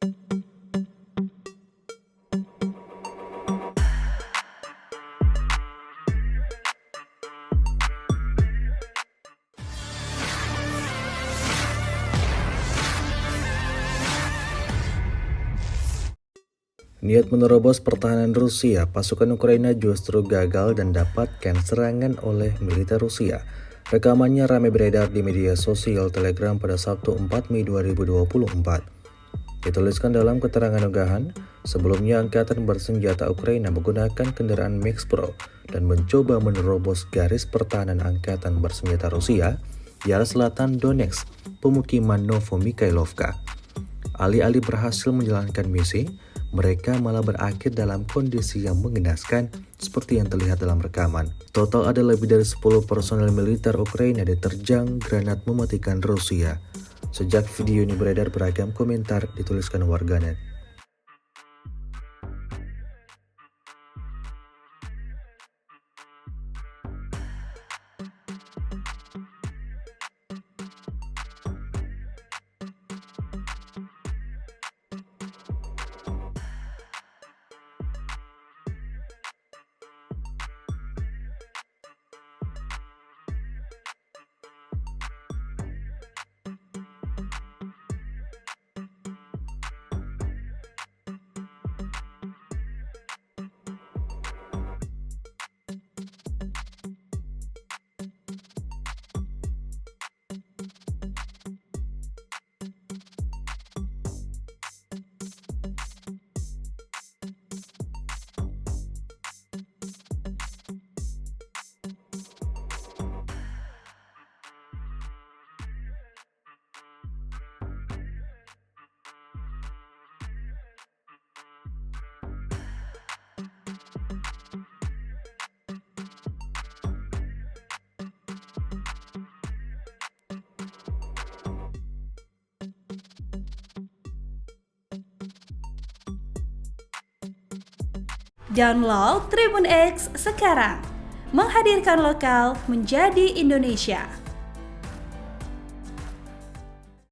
Niat menerobos pertahanan Rusia, pasukan Ukraina justru gagal dan dapatkan serangan oleh militer Rusia. Rekamannya ramai beredar di media sosial Telegram pada Sabtu 4 Mei 2024. Dituliskan dalam keterangan unggahan, sebelumnya Angkatan Bersenjata Ukraina menggunakan kendaraan Max Pro dan mencoba menerobos garis pertahanan Angkatan Bersenjata Rusia di arah selatan Donetsk, pemukiman Novomikhailovka. Alih-alih berhasil menjalankan misi, mereka malah berakhir dalam kondisi yang mengenaskan seperti yang terlihat dalam rekaman. Total ada lebih dari 10 personel militer Ukraina diterjang granat mematikan Rusia. Sejak video ini beredar, beragam komentar dituliskan warganet. Download Tribun X sekarang, menghadirkan lokal menjadi Indonesia.